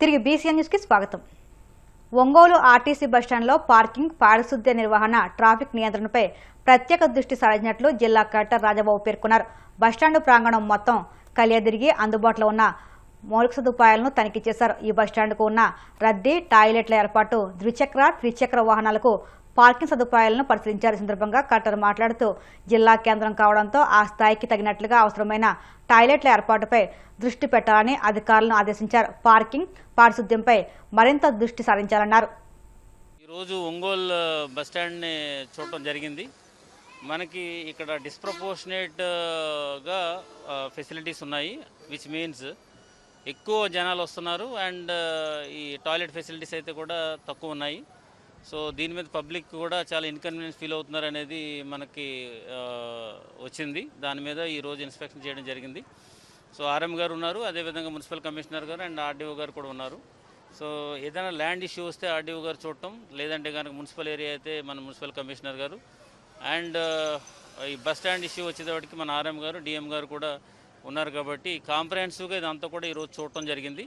తిరిగి బీసీఎన్ న్యూస్కి స్వాగతం. ఒంగోలు ఆర్టీసీ బస్టాండ్లో పార్కింగ్, పారిశుద్ధ్య నిర్వహణ, ట్రాఫిక్ నియంత్రణపై ప్రత్యేక దృష్టి సారించినట్లు జిల్లా కలెక్టర్ రాజబాబు పేర్కొన్నారు. బస్టాండు ప్రాంగణం మొత్తం కలియదిరిగి అందుబాటులో ఉన్న మౌలిక సదుపాయాలను తనిఖీ చేశారు. ఈ బస్టాండ్కు ఉన్న రద్దీ, టాయిలెట్ల ఏర్పాటు, ద్విచక్ర, త్రిచక్ర వాహనాలకు పార్కింగ్ సదుపాయాలను పరిశీలించారు. సందర్భంగా కలెక్టర్ మాట్లాడుతూ జిల్లా కేంద్రం కావడంతో ఆ స్థాయికి తగినట్లుగా అవసరమైన టాయిలెట్ల ఏర్పాటుపై దృష్టి పెట్టాలని అధికారులను ఆదేశించారు. పార్కింగ్, పారిశుద్ధ్యంపై మరింత దృష్టి సారించాలన్నారు. ఈరోజు ఒంగోలు బస్టాండ్ని చూడటం జరిగింది. మనకి ఇక్కడ డిస్ప్రపోర్షనేట్గా ఫెసిలిటీస్ ఉన్నాయి, విచ్ మీన్స్ ఎక్కువ జనాలు వస్తున్నారు అండ్ ఈ టాయిలెట్ ఫెసిలిటీస్ అయితే కూడా తక్కువ ఉన్నాయి. సో దీని మీద పబ్లిక్ కూడా చాలా ఇన్కన్వీనియన్స్ ఫీల్ అవుతున్నారు అనేది మనకి వచ్చింది. దాని మీద ఈరోజు ఇన్స్పెక్షన్ చేయడం జరిగింది. సో ఆర్ఎం గారు ఉన్నారు, అదేవిధంగా మున్సిపల్ కమిషనర్ గారు అండ్ ఆర్డీఓ గారు కూడా ఉన్నారు. సో ఏదైనా ల్యాండ్ ఇష్యూ వస్తే ఆర్డీఓ గారు చూడటం, లేదంటే కనుక మున్సిపల్ ఏరియా అయితే మన మున్సిపల్ కమిషనర్ గారు అండ్ ఈ బస్ స్టాండ్ ఇష్యూ వచ్చేటప్పటికి మన ఆర్ఎం గారు, డిఎం గారు కూడా ఉన్నారు. కాబట్టి కాంప్రహెన్సివ్గా ఇదంతా కూడా ఈరోజు చూడటం జరిగింది.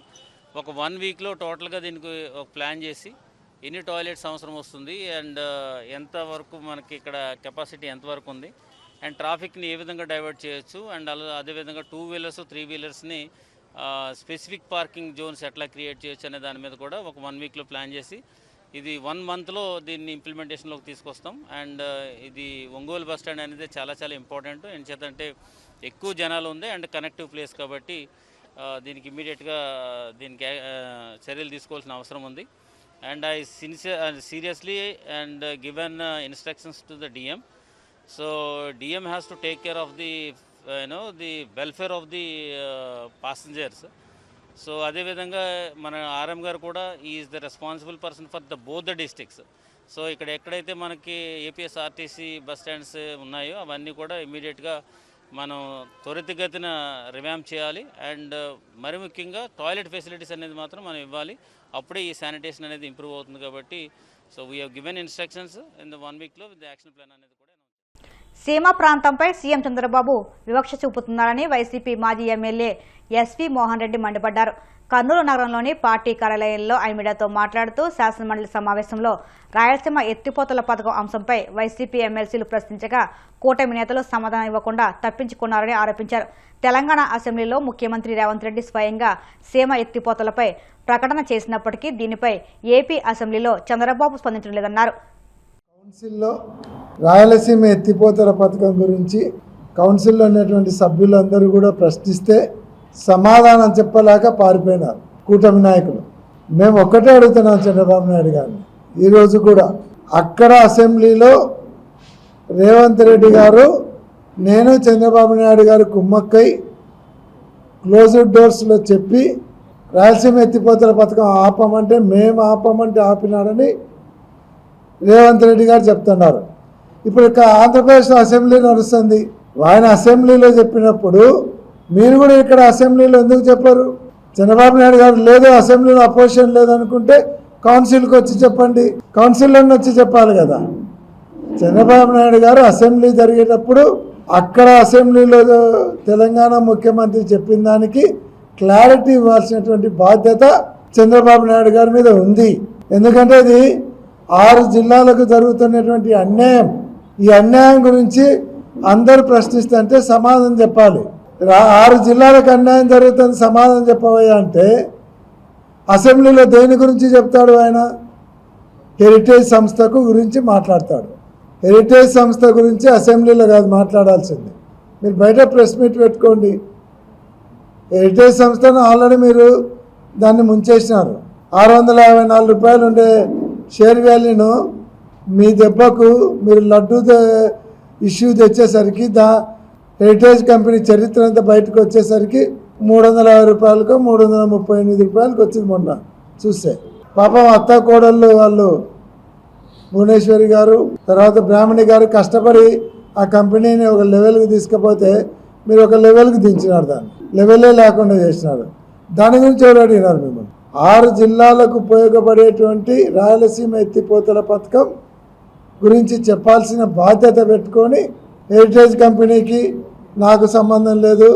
ఒక 1 వీక్లో టోటల్గా దీనికి ఒక ప్లాన్ చేసి ఎన్ని టాయిలెట్స్ అవసరం వస్తుంది అండ్ ఎంతవరకు మనకి ఇక్కడ కెపాసిటీ ఎంతవరకు ఉంది అండ్ ట్రాఫిక్ని ఏ విధంగా డైవర్ట్ చేయొచ్చు అండ్ అదేవిధంగా 2 వీలర్స్ 3 వీలర్స్ని స్పెసిఫిక్ పార్కింగ్ జోన్స్ ఎట్లా క్రియేట్ చేయొచ్చు అనే దాని మీద కూడా ఒక 1 వీక్లో ప్లాన్ చేసి ఇది 1 మంత్లో దీన్ని ఇంప్లిమెంటేషన్లోకి తీసుకొస్తాం. అండ్ ఇది ఒంగోలు బస్ స్టాండ్ అనేది చాలా చాలా ఇంపార్టెంట్. ఎందుచేతంటే ఎక్కువ జనాలు ఉంది అండ్ కనెక్టివ్ ప్లేస్ కాబట్టి దీనికి ఇమ్మీడియట్గా దీనికి చర్యలు తీసుకోవాల్సిన అవసరం ఉంది. And I seriously and given instructions to the DM. So DM has to take care of the the welfare of the passengers. So ade vidhanga mana RM garu kuda he is the responsible person for the both the districts. So ikkada ekkadaithe manaki APS RTC bus stands unnayo avanni kuda immediate ga మనం త్వరితగతిన revamp చేయాలి and మరి ముఖ్యంగా toilet facilities అనేది మాత్రం మనం ఇవ్వాలి. అప్పుడే ఈ శానిటేషన్ అనేది ఇంప్రూవ్ అవుతుంది. కాబట్టి so we have given instructions in the 1 వీక్లో విత్ ద యాక్షన్ ప్లాన్ అనేది కూడా. సీమా ప్రాంతంపై సీఎం చంద్రబాబు వివక్ష చూపుతున్నారని వైసీపీ మాజీ ఎమ్మెల్యే ఎస్వి మోహన్ రెడ్డి మండిపడ్డారు. కర్నూలు నగరంలోని పార్టీ కార్యాలయంలో ఆయన మీడియాతో మాట్లాడుతూ శాసనమండలి సమావేశంలో రాయలసీమ ఎత్తిపోతల పథకం అంశంపై వైసీపీ ఎమ్మెల్సీలు ప్రశ్నించగా కూటమి నేతలు సమాధానం ఇవ్వకుండా తప్పించుకున్నారని ఆరోపించారు. తెలంగాణ అసెంబ్లీలో ముఖ్యమంత్రి రేవంత్ రెడ్డి స్వయంగా సీమ ఎత్తిపోతలపై ప్రకటన చేసినప్పటికీ దీనిపై ఏపీ అసెంబ్లీలో చంద్రబాబు స్పందించడం లేదన్నారు. కౌన్సిల్లో రాయలసీమ ఎత్తిపోతల పథకం గురించి కౌన్సిల్లో ఉన్నటువంటి సభ్యులందరూ కూడా ప్రశ్నిస్తే సమాధానం చెప్పలేక పారిపోయినారు కూటమి నాయకులు. మేము ఒక్కటే అడుగుతున్నాం చంద్రబాబు నాయుడు గారిని, ఈరోజు కూడా అక్కడ అసెంబ్లీలో రేవంత్ రెడ్డి గారు నేను చంద్రబాబు నాయుడు గారు కుమ్మక్కై క్లోజ్డ్ డోర్స్లో చెప్పి రాయలసీమ ఎత్తిపోతల పథకం ఆపమంటే మేము ఆపమంటే ఆపినాడని రేవంత్ రెడ్డి గారు చెప్తున్నారు. ఇప్పుడు ఆంధ్రప్రదేశ్లో అసెంబ్లీ నడుస్తుంది. ఆయన అసెంబ్లీలో చెప్పినప్పుడు మీరు కూడా ఇక్కడ అసెంబ్లీలో ఎందుకు చెప్పారు? చంద్రబాబు నాయుడు గారు లేదు అసెంబ్లీలో అపోజిషన్ లేదనుకుంటే కౌన్సిల్కి వచ్చి చెప్పండి, కౌన్సిల్లోనే వచ్చి చెప్పాలి కదా. చంద్రబాబు నాయుడు గారు అసెంబ్లీ జరిగేటప్పుడు అక్కడ అసెంబ్లీలో తెలంగాణ ముఖ్యమంత్రి చెప్పిన దానికి క్లారిటీ ఇవ్వాల్సినటువంటి బాధ్యత చంద్రబాబు నాయుడు గారి మీద ఉంది. ఎందుకంటే ఇది 6 జిల్లాలకు జరుగుతున్నటువంటి అన్యాయం. ఈ అన్యాయం గురించి అందరూ ప్రశ్నిస్తుంటే సమాధానం చెప్పాలి. 6 జిల్లాలకు అన్యాయం జరుగుతుంది సమాధానం చెప్పవయ్యా అంటే అసెంబ్లీలో దేని గురించి చెప్తాడు? ఆయన హెరిటేజ్ సంస్థకు గురించి మాట్లాడతాడు. హెరిటేజ్ సంస్థ గురించి అసెంబ్లీలో కాదు మాట్లాడాల్సింది. మీరు బయట ప్రెస్ మీట్ పెట్టుకోండి. హెరిటేజ్ సంస్థను ఆల్రెడీ మీరు దాన్ని ముంచేసినారు. 654 రూపాయలు ఉండే షేర్ వాల్యూను మీ దెబ్బకు మీరు లడ్డూ ఇష్యూ తెచ్చేసరికి హెరిటేజ్ కంపెనీ చరిత్ర అంతా బయటకు వచ్చేసరికి 350 రూపాయలకు 338 రూపాయలకు వచ్చింది మొన్న చూస్తే. పాపం అత్త కోడళ్ళు వాళ్ళు భువనేశ్వరి గారు తర్వాత బ్రాహ్మణి గారు కష్టపడి ఆ కంపెనీని ఒక లెవెల్కి తీసుకుపోతే మీరు ఒక లెవెల్కి దించినారు, దాన్ని లెవెలే లేకుండా చేసినారు. దాని గురించి ఎవరు అడిగినారు మిమ్మల్ని? 6 జిల్లాలకు ఉపయోగపడేటువంటి రాయలసీమ ఎత్తిపోతల పథకం గురించి చెప్పాల్సిన బాధ్యత పెట్టుకొని హెరిటేజ్ కంపెనీకి నాకు సంబంధం లేదు,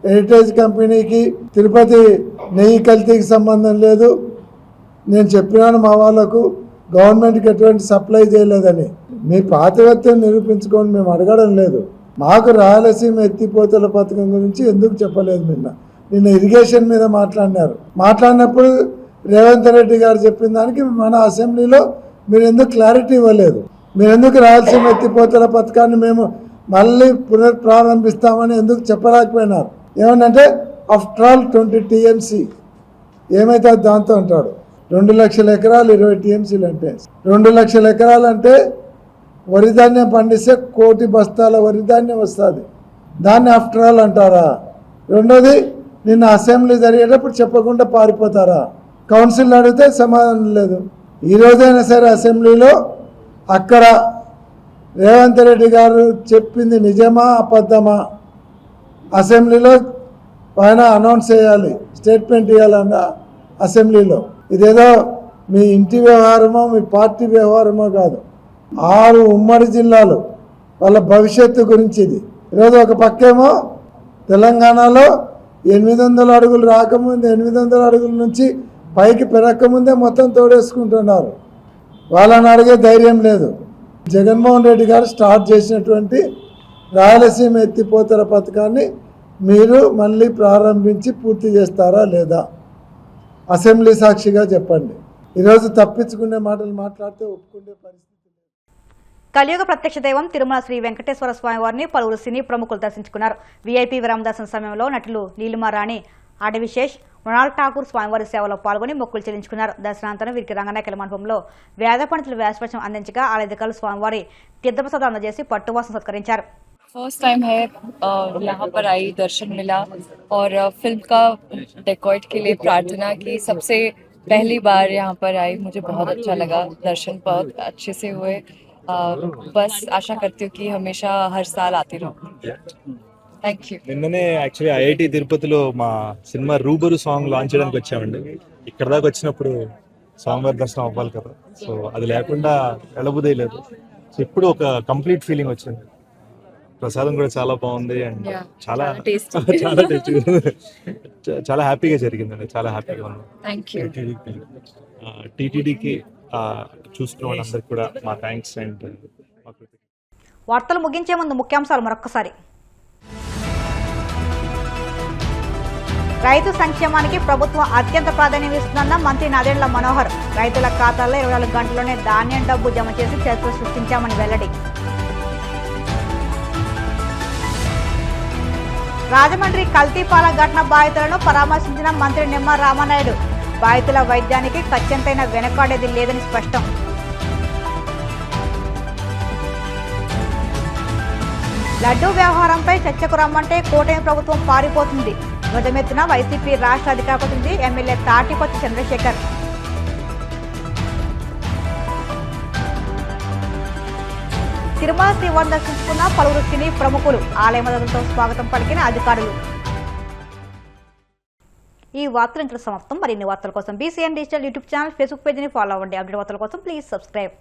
హెరిటేజ్ కంపెనీకి తిరుపతి నెయ్యి కల్తీకి సంబంధం లేదు. నేను చెప్పినాను మా వాళ్ళకు గవర్నమెంట్కి ఎటువంటి సప్లై చేయలేదని. మీ పాతివ్యత్యం నిరూపించుకొని మేము అడగడం లేదు. మాకు రాయలసీమ ఎత్తిపోతల పథకం గురించి ఎందుకు చెప్పలేదు? నిన్న ఇరిగేషన్ మీద మాట్లాడినప్పుడు రేవంత్ రెడ్డి గారు చెప్పిన దానికి మన అసెంబ్లీలో మీరు ఎందుకు క్లారిటీ ఇవ్వలేదు? మీరు ఎందుకు రాయలసీమ ఎత్తిపోతల పథకాన్ని మేము మళ్ళీ పునఃప్రారంభిస్తామని ఎందుకు చెప్పలేకపోయినారు? ఏమనంటే ఆఫ్టర్ ఆల్ 20 TMC ఏమైతే దాంతో అంటాడు. 2 లక్షల ఎకరాలు 20 TMCలు అంటే 2 లక్షల ఎకరాలు అంటే వరి ధాన్యం పండిస్తే 1 కోటి బస్తాల వరి ధాన్యం వస్తుంది. దాన్ని ఆఫ్టర్ ఆల్ అంటారా? రెండోది, నిన్న అసెంబ్లీ జరిగేటప్పుడు చెప్పకుండా పారిపోతారా? కౌన్సిల్ అడిగితే సమాధానం లేదు. ఈ రోజైనా సరే అసెంబ్లీలో అక్కడ రేవంత్ రెడ్డి గారు చెప్పింది నిజమా అబద్ధమా అసెంబ్లీలో ఆయన అనౌన్స్ చేయాలి, స్టేట్మెంట్ ఇవ్వాలన్న అసెంబ్లీలో. ఇదేదో మీ ఇంటి వ్యవహారమో మీ పార్టీ వ్యవహారమో కాదు. 6 ఉమ్మడి జిల్లాలు వాళ్ళ భవిష్యత్తు గురించి ఇది. ఈరోజు ఒక పక్కేమో తెలంగాణలో 800 అడుగులు రాకముందు 800 అడుగుల నుంచి పైకి పెరగకముందే మొత్తం తోడేసుకుంటున్నారు. వాళ్ళని అడిగే ధైర్యం లేదు. జగన్మోహన్ రెడ్డి గారు స్టార్ట్ చేసినటువంటి రాయలసీమ ఎత్తిపోతల పథకాన్ని మీరు మళ్ళీ ప్రారంభించి పూర్తి చేస్తారా లేదా? అసెంబ్లీ సాక్షిగా చెప్పండి. ఈరోజు తప్పించుకునే మాటలు మాట్లాడితే ఒప్పుకునే పరిస్థితి లేదు. కలియుగ ప్రత్యక్ష దైవం తిరుమల శ్రీ వెంకటేశ్వర స్వామి వారిని పలువురు సినీ ప్రముఖులు దర్శించుకున్నారు. వీఐపీ విరామ దర్శన సమయంలో నటులు నీలిమా రాణి, అడవిశేష్, మృణాల్ ఠాకూర్ స్వామివారి సేవలో పాల్గొని మొక్కులు చెల్లించుకున్నారు. దర్శనాంతరం వీరికి రంగనాయకుల మండపంలో వేద పండితులు వ్యాసపక్షం అందించగా ఆలయధికారులు స్వామివారి తీర్థప్రసాదం అందజేసి పట్టువాసం సత్కరించారు. फर्स्ट टाइम है यहाँ पर आई, दर्शन मिला और फिल्म का डेकोरेट के लिए प्रार्थना की. सबसे पहली बार यहाँ पर आई, मुझे बहुत अच्छा लगा. दर्शन बहुत अच्छे से हुए. बस आशा करती हूँ कि हमेशा हर साल आती रहूँ. Thank you. నిన్ననే యాక్చువల్లీ ఐఐటి తిరుపతిలో మా సినిమా రూబరు సాంగ్ లాంచ్ చేయడానికి వచ్చామండి. ఇక్కడ దాకా వచ్చినప్పుడు స్వామివారి దర్శనం అవ్వాలి కదా, సో అది లేకుండా వెళ్ళబుదే లేదు. సో ఇప్పుడు ఒక కంప్లీట్ ఫీలింగ్ వచ్చింది. ప్రసాదం కూడా చాలా బాగుంది అండ్ చాలా చాలా చాలా హ్యాపీగా జరిగిందండి. చాలా హ్యాపీగా ఉంది. టీటీడీకి చూసుకున్న వాళ్ళందరికీ కూడా మా థ్యాంక్స్. అండ్ వార్తలు ముగించే ముందు ముఖ్యాంశాలు మరొక్కసారి. రైతు సంక్షేమానికి ప్రభుత్వం అత్యంత ప్రాధాన్యం ఇస్తుందన్న మంత్రి నాదెండ్ల మనోహర్. రైతుల ఖాతాల్లో 24 గంటల్లోనే ధాన్యం డబ్బు జమ చేసి చరిత్ర సృష్టించామని వెల్లడి. రాజమండ్రి కల్తీపాల ఘటన బాధితులను పరామర్శించిన మంత్రి నిమ్మల రామానాయుడు. బాధితుల వైద్యానికి ఖచ్చితమైన వెనకాడేది లేదని స్పష్టం. లడ్డూ వ్యవహారంపై చర్చకు రమ్మంటే కూటమి ప్రభుత్వం పారిపోతుంది. ధ్వజమెత్తిన వైసీపీ రాష్ట్ర అధికార ప్రతినిధి ఎమ్మెల్యే తాటిపత్తి చంద్రశేఖర్. తిరుమల శ్రీవారిని దర్శించుకున్న పలువురు సినీ ప్రముఖులు. ఆలయ మద్దతులతో స్వాగతం పలికిన అధికారులు. ఈ వార్తలు ఇంట్లో సమాప్తం. మరిన్ని వార్తల కోసం BCN digital YouTube channel, Facebook పేజీని ఫాలో అవ్వండి. అప్డేట్ వార్తల కోసం ప్లీజ్ సబ్స్క్రైబ్.